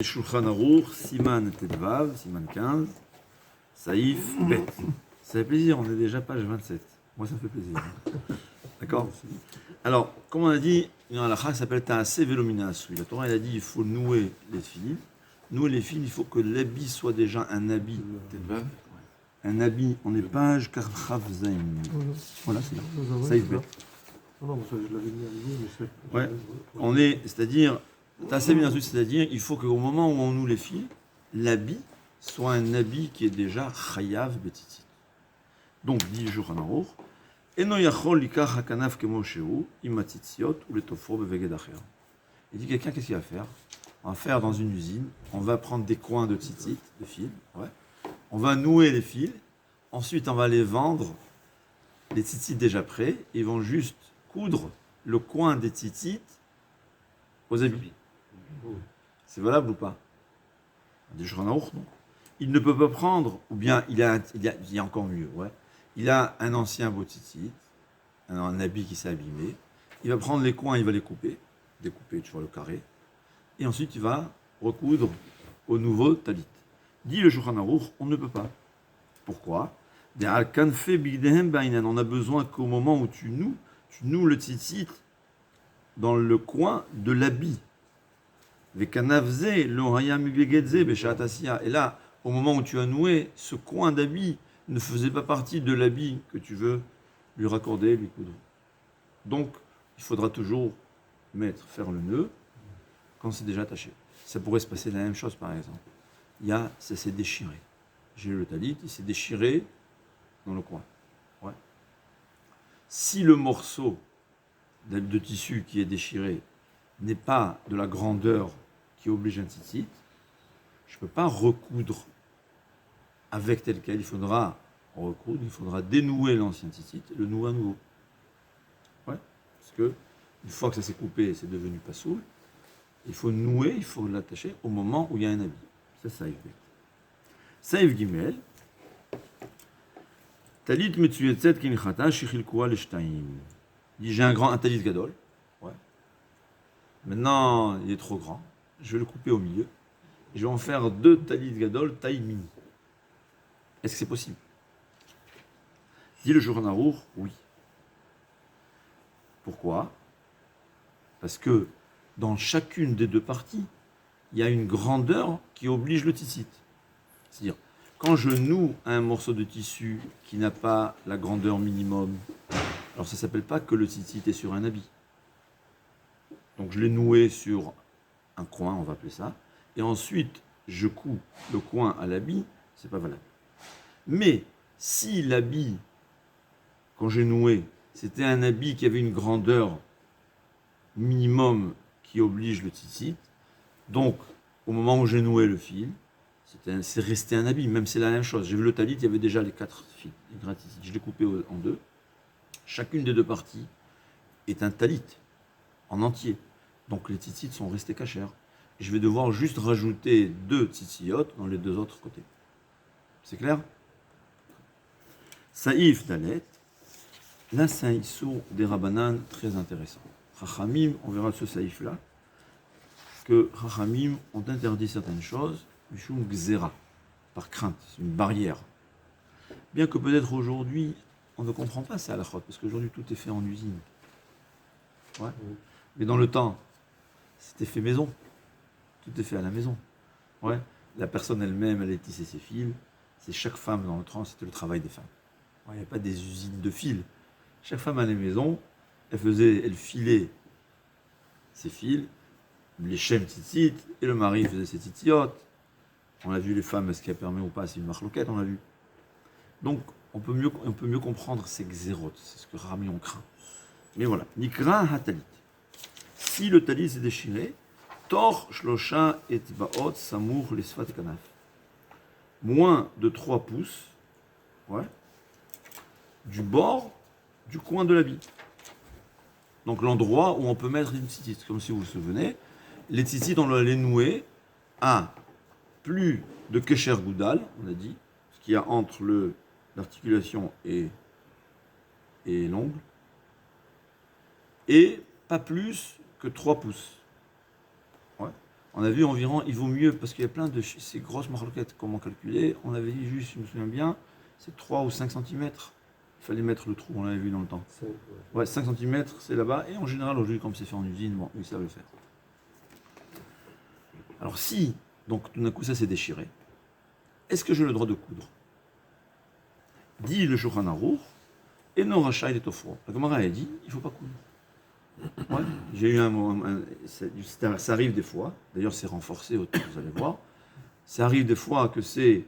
Shulchan Aruch, Siman Tedvav, Siman 15, Saïf Bet. Ça fait plaisir, on est déjà page 27. Moi, ça me fait plaisir. D'accord. Alors, comme on a dit, il y a un halakha qui s'appelle Ta'aseh Velomina Asui. La Torah, elle a dit il faut nouer les fils. Nouer les fils, il faut que l'habit soit déjà un habit. Tedvav. Un habit, on est page Karchav Zain. Voilà, c'est là. Saïf Bet. Non, ça, je l'avais mis à nouveau, mais c'est. Ouais. On est, c'est-à-dire, Ta'aseh Velomina Asui, c'est-à-dire, il faut qu'au moment où on noue les fils, l'habit soit un habit qui est déjà chayav betitit. Donc, dit le Shulchan Aruch, Eno yachol likach hakanaf kemo shehu, imatitziot ou le tofro beveged acher. Il dit quelqu'un, qu'est-ce qu'il va faire? On va faire dans une usine, on va prendre des coins de tzitzit, de fils, ouais. On va nouer les fils, ensuite on va les vendre, les tzitzit déjà prêts, ils vont juste coudre le coin des tzitzit aux habits. C'est valable ou pas? Dit Shulchan Aruch, non. Il ne peut pas prendre, ou bien il y a encore mieux, ouais. Il a un ancien beau tzitzit, un habit qui s'est abîmé. Il va prendre les coins, il va les découper, tu vois, le carré. Et ensuite, il va recoudre au nouveau talit. Dit le Shulchan Aruch, on ne peut pas. Pourquoi? On a besoin qu'au moment où tu noues le tzitzit dans le coin de l'habit. Et là, au moment où tu as noué, ce coin d'habit ne faisait pas partie de l'habit que tu veux lui raccorder, lui coudre. Donc, il faudra toujours faire le nœud quand c'est déjà attaché. Ça pourrait se passer la même chose, par exemple. Ça s'est déchiré. J'ai le talit, il s'est déchiré dans le coin. Ouais. Si le morceau de tissu qui est déchiré n'est pas de la grandeur qui oblige un tzitzit, je ne peux pas recoudre avec tel quel. Il faudra recoudre, il faudra dénouer l'ancien tzitzit et le nouer à nouveau. Ouais. Parce que une fois que ça s'est coupé, c'est devenu pasoul. Il faut nouer, il faut l'attacher au moment où il y a un habit. C'est Saïf Bet. Saïf Gimel. Talit metsuyetzet kinchata shichilkua leshtaim. Il dit j'ai un talit gadol. Ouais. Maintenant, il est trop grand. Je vais le couper au milieu. Je vais en faire 2 talit gadol taille mini. Est-ce que c'est possible? Dit le Shulchan Aruch, oui. Pourquoi? Parce que dans chacune des 2 parties, il y a une grandeur qui oblige le tzitzit. C'est-à-dire, quand je noue un morceau de tissu qui n'a pas la grandeur minimum, alors ça ne s'appelle pas que le tzitzit est sur un habit. Donc je l'ai noué sur un coin, on va appeler ça, et ensuite je couds le coin à l'habit, c'est pas valable. Mais si l'habit, quand j'ai noué, c'était un habit qui avait une grandeur minimum qui oblige le tzitzit, donc au moment où j'ai noué le fil, c'est resté un habit, même c'est la même chose. J'ai vu le talit, il y avait déjà les 4 fils, les grains tzitzit. Je l'ai coupé en 2. Chacune des 2 parties est un talit en entier. Donc les tzitzit sont restés cachers. Je vais devoir juste rajouter 2 tzitziyot dans les 2 autres côtés. C'est clair? Saïf Dalet. Là, c'est un issur des Rabbanan très intéressant. Chachamim, on verra ce saïf-là, que Chachamim ont interdit certaines choses, Mishum Gzera, par crainte, c'est une barrière. Bien que peut-être aujourd'hui, on ne comprend pas ça à la chôte, parce qu'aujourd'hui tout est fait en usine. Ouais. Mais dans le temps, c'était fait maison. Tout est fait à la maison. Ouais. La personne elle-même, elle tissait ses fils. C'est chaque femme dans le temps, c'était le travail des femmes. Il n'y a pas des usines de fils. Chaque femme à la maison, elle filait ses fils, les shem tzitzit, et le mari faisait ses tzitzit. On a vu les femmes, est-ce qu'elle permet ou pas, c'est une marloquette, on l'a vu. Donc, on peut mieux comprendre ces xérotes, c'est ce que Rami on craint. Mais voilà, Nikra hatalit. Si le talit s'est déchiré, Tor shlosha et baot samour les sfat kanaf. Moins de 3 pouces, ouais, du bord du coin de l'habit. Donc l'endroit où on peut mettre les tzitzit. Comme si vous vous souvenez, les tzitzit, on doit les nouer à plus de kesher goudal, on a dit, ce qu'il y a entre l'articulation et l'ongle, et pas plus que 3 pouces. Ouais. On a vu environ, il vaut mieux, parce qu'il y a plein de ces grosses marloquettes, comment calculer. On avait dit juste, je me souviens bien, c'est 3 ou 5 centimètres. Il fallait mettre le trou, on l'avait vu dans le temps. Ouais, 5 centimètres, c'est là-bas. Et en général, aujourd'hui, comme c'est fait en usine, bon, ils savent le faire. Alors si, donc tout d'un coup, ça s'est déchiré, est-ce que j'ai le droit de coudre? Dit le Shulchan Aruch, et non rachat est au froid. La Gemara a dit, il ne faut pas coudre. Ouais, j'ai eu un moment, ça arrive des fois, d'ailleurs c'est renforcé autour, vous allez voir, ça arrive des fois que c'est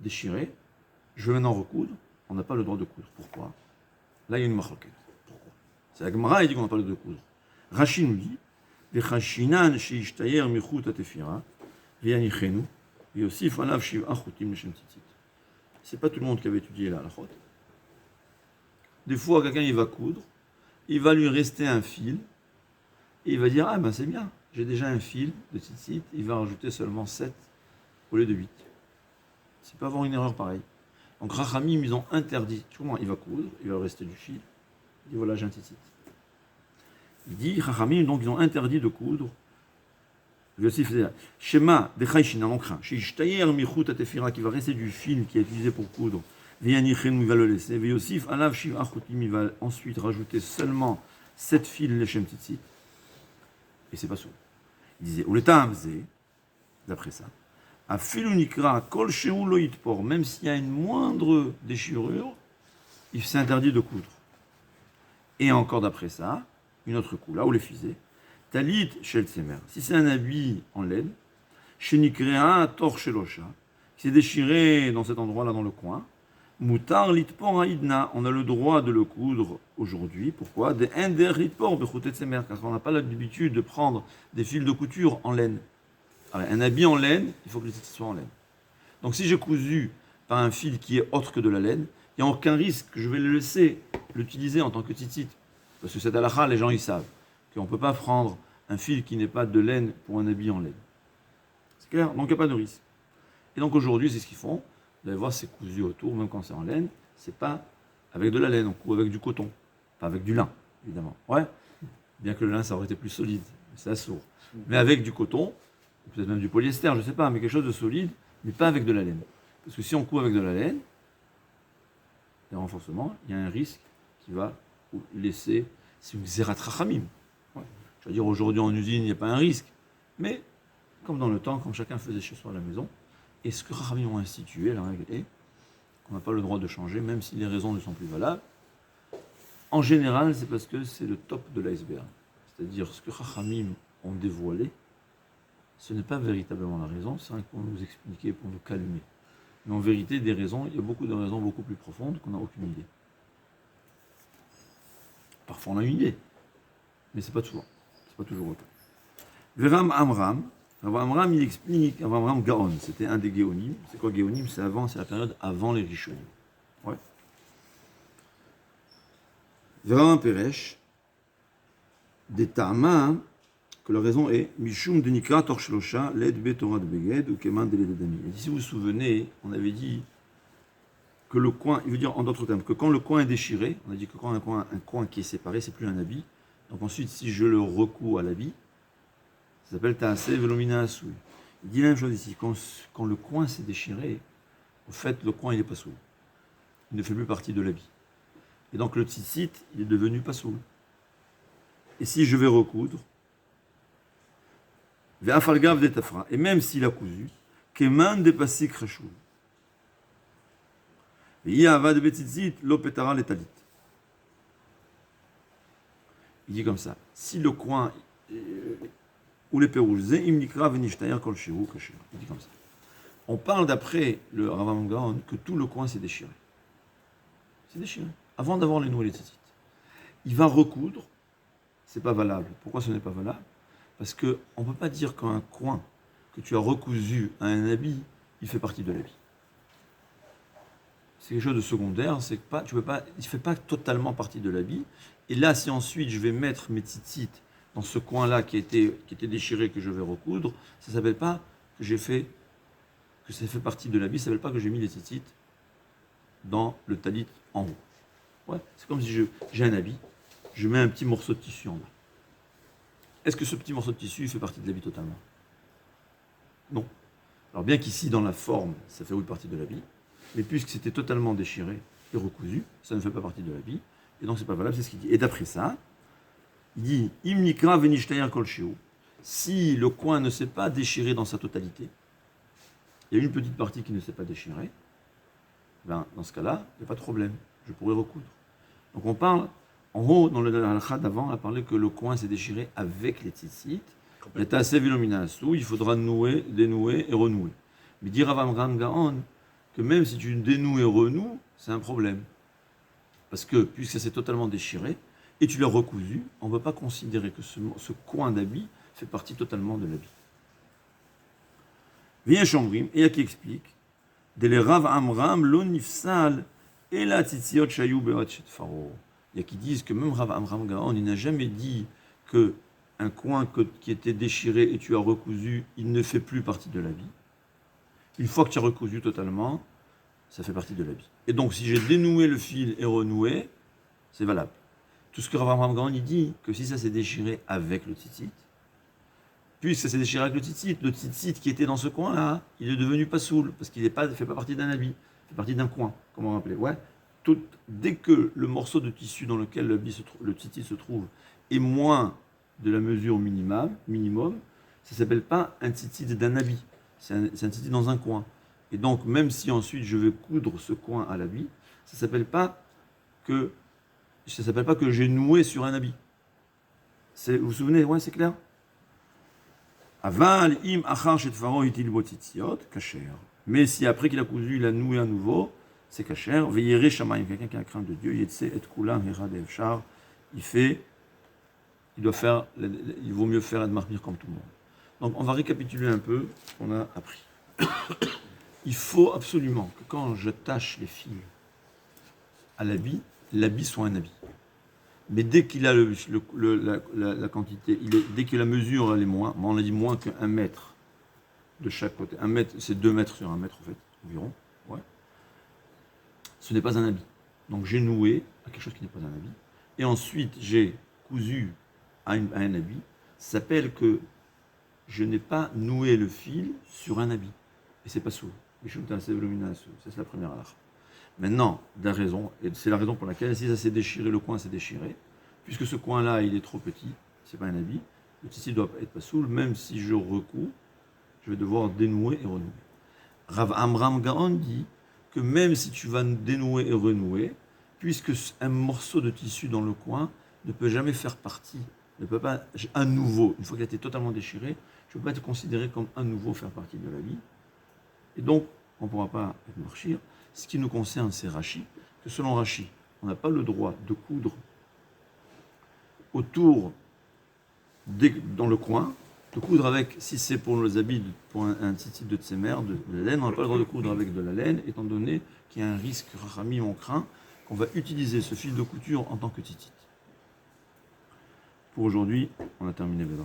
déchiré, je vais maintenant recoudre, on n'a pas le droit de coudre. Pourquoi? Là il y a une marloquette. Pourquoi? C'est la Gemara qui dit qu'on n'a pas le droit de coudre. Rashi nous dit, Vechashinan sheishtayer michut atefira, v'yanichenu, v'yosif alav shiv'a chutim l'shem tzitzit. C'est pas tout le monde qui avait étudié la halachot. Des fois quelqu'un il va coudre, il va lui rester un fil, et il va dire, ah ben c'est bien, j'ai déjà un fil de tzitzit, il va rajouter seulement 7 au lieu de 8. C'est pas avoir une erreur pareille. Donc Rachamim, ils ont interdit, tu vois, il va coudre, il va rester du fil, il dit voilà, j'ai un tzitzit. Il dit, Rachamim, donc ils ont interdit de coudre. Shema, Bechaïshin, en craint, Shishtayer Michut Atefira, qui va rester du fil qui est utilisé pour coudre. V'yanichenu, il va le laisser. V'yosif, Alav Shiv Achutim, il va ensuite rajouter seulement 7 fils Leshem Tzitzit. Et c'est pas sourd. Il disait, ou l'état amzé, d'après ça, à filunikra, kol sheu lo yitpor, même s'il y a une moindre déchirure, il s'est interdit de coudre. Et encore d'après ça, une autre coula, ou les fusées, talit shel tsemer. Si c'est un habit en laine, shenikrea tor shelosha, qui s'est déchiré dans cet endroit-là, dans le coin, mutar litpor haidna, on a le droit de le coudre aujourd'hui. Pourquoi? Des ender litpor bechutet tsemer, car on n'a pas l'habitude de prendre des fils de couture en laine. Alors, un habit en laine, il faut que le tzitzit soit en laine. Donc si j'ai cousu par un fil qui est autre que de la laine, il n'y a aucun risque que je vais le laisser l'utiliser en tant que tzitzit. Parce que cette halakha, les gens ils savent qu'on ne peut pas prendre un fil qui n'est pas de laine pour un habit en laine. C'est clair? Donc il n'y a pas de risque. Et donc aujourd'hui, c'est ce qu'ils font. Vous allez voir, c'est cousu autour, même quand c'est en laine, c'est pas avec de la laine, on coud avec du coton, pas avec du lin, évidemment. Ouais. Bien que le lin, ça aurait été plus solide, c'est sourd. Mais avec du coton, peut-être même du polyester, je ne sais pas, mais quelque chose de solide, mais pas avec de la laine. Parce que si on coud avec de la laine, les renforcements, il y a un risque qui va laisser, c'est une xérat rachamim. Ouais. Je veux dire, aujourd'hui en usine, il n'y a pas un risque. Mais, comme dans le temps, comme chacun faisait chez soi à la maison, et ce que rachamim ont institué, la règle est qu'on n'a pas le droit de changer, même si les raisons ne sont plus valables. En général, c'est parce que c'est le top de l'iceberg. C'est-à-dire, ce que rachamim ont dévoilé, ce n'est pas véritablement la raison, c'est rien pour nous expliquer, pour nous calmer. Mais en vérité, des raisons, il y a beaucoup de raisons beaucoup plus profondes qu'on n'a aucune idée. Parfois on a une idée, mais c'est pas souvent, c'est pas toujours le cas. Veram Amram, Amram il explique, Amram Gaon, c'était un des Géonim. C'est quoi Géonim? C'est avant, c'est la période avant les Rishonim. Ouais. Veram Peresh, des Ta'ama, que la raison est Mishum denikra torshlosha led betorah de beged ou keman de ledadami. Et si vous vous souvenez, on avait dit que le coin, il veut dire en d'autres termes, que quand le coin est déchiré, on a dit que quand un coin qui est séparé, c'est plus un habit. Donc ensuite, si je le recous à l'habit, ça s'appelle ta'aseh velomina asouy. Il dit la même chose ici, quand le coin s'est déchiré, au fait, le coin il est pas soul. Il ne fait plus partie de l'habit. Et donc le tzitzit, il est devenu pas soul. Et si je vais recoudre, et même s'il a cousu, keman de pasik reshul. Il dit comme ça, si le coin ou les pérouges, il dit comme ça. On parle d'après le Rav Gaon que tout le coin s'est déchiré. C'est déchiré. Avant d'avoir les nouilles et les tzitzit. Il va recoudre, c'est pas valable. Pourquoi ce n'est pas valable? Parce qu'on ne peut pas dire qu'un coin que tu as recousu à un habit, il fait partie de l'habit. C'est quelque chose de secondaire, c'est pas, tu peux pas, il ne fait pas totalement partie de l'habit. Et là, si ensuite je vais mettre mes tzitzit dans ce coin-là qui était déchiré, que je vais recoudre, ça ne s'appelle pas que j'ai fait, que ça fait partie de l'habit, ça ne s'appelle pas que j'ai mis les tzitzit dans le talit en haut. Ouais, c'est comme si j'ai un habit, je mets un petit morceau de tissu en bas. Est-ce que ce petit morceau de tissu fait partie de l'habit totalement? Non. Alors bien qu'ici, dans la forme, ça fait oui partie de l'habit, mais puisque c'était totalement déchiré et recousu, ça ne fait pas partie de l'habit, et donc c'est pas valable, c'est ce qu'il dit. Et d'après ça, il dit « Im nikra venishtayer kol sheu » si le coin ne s'est pas déchiré dans sa totalité, il y a une petite partie qui ne s'est pas déchirée, ben, dans ce cas-là, il n'y a pas de problème, je pourrais recoudre. Donc on parle, en haut, dans le halakha d'avant, on a parlé que le coin s'est déchiré avec les tzitzit. Il faudra nouer, dénouer et renouer. Mais dire Rav Amram Gaon que même si tu dénoues et renoues, c'est un problème. Parce que, puisque c'est totalement déchiré, et tu l'as recousu, on ne peut pas considérer que ce coin d'habit fait partie totalement de l'habit. Vient Chambrim, et il y a qui explique Dele Rav Amram lo nifsal et la tzitziot shayu beot faro. Il y a qui disent que même Rav Amram Gaon, il n'a jamais dit que un coin qui était déchiré et tu as recousu, il ne fait plus partie de l'habit. Une fois que tu as recousu totalement, ça fait partie de l'habit. Et donc, si j'ai dénoué le fil et renoué, c'est valable. Tout ce que Rav Amram Gaon il dit, que si ça s'est déchiré avec le tzitzit, puisque ça s'est déchiré avec le tzitzit qui était dans ce coin-là, il est devenu pasoul, parce qu'il ne fait pas partie d'un habit, il fait partie d'un coin, comment on rappelait. Ouais. Dès que le morceau de tissu dans lequel le tzitzit se trouve est moins de la mesure minimum, ça ne s'appelle pas un tzitzit d'un habit, c'est un tzitzit dans un coin. Et donc, même si ensuite je vais coudre ce coin à l'habit, ça ne s'appelle pas que j'ai noué sur un habit. Vous vous souvenez, ouais, c'est clair. Aval im achar shetfaro itil botitziot, kasher. Mais si après qu'il a cousu, il a noué à nouveau, c'est kasher. Veillere shamayim, quelqu'un qui a crainte de Dieu, yetse et kulam herad efshar, il vaut mieux faire Admarmir comme tout le monde. Donc on va récapituler un peu ce qu'on a appris. Il faut absolument que quand j'attache les fils à l'habit soit un habit. Mais dès qu'il a la quantité, dès que la mesure elle est moins, on a dit moins qu'un mètre de chaque côté. Un mètre, c'est 2 mètres sur 1 mètre en fait, environ. Ouais. Ce n'est pas un habit. Donc j'ai noué à quelque chose qui n'est pas un habit. Et ensuite j'ai cousu à un habit. Ça s'appelle que je n'ai pas noué le fil sur un habit. Et c'est pas sourd. C'est la première halakha. Maintenant, et c'est la raison pour laquelle, si ça s'est déchiré, le coin s'est déchiré, puisque ce coin-là, il est trop petit, c'est pas un habit, le tissu doit être pas soul, même si je recouds, je vais devoir dénouer et renouer. Rav Amram Gaon dit que même si tu vas dénouer et renouer, puisque un morceau de tissu dans le coin ne peut jamais faire partie, ne peut pas, à nouveau, une fois qu'il a été totalement déchiré, je ne peux pas être considéré comme à nouveau faire partie de la vie. Et donc, on ne pourra pas être marchir. Ce qui nous concerne, c'est Rashi, que selon Rashi, on n'a pas le droit de coudre autour, dans le coin, de coudre avec, si c'est pour les habits, pour un tzitzit de tsemer, de la laine, on n'a pas le droit de coudre avec de la laine, étant donné qu'il y a un risque, Rachami, on craint, qu'on va utiliser ce fil de couture en tant que tzitzit. Pour aujourd'hui, on a terminé les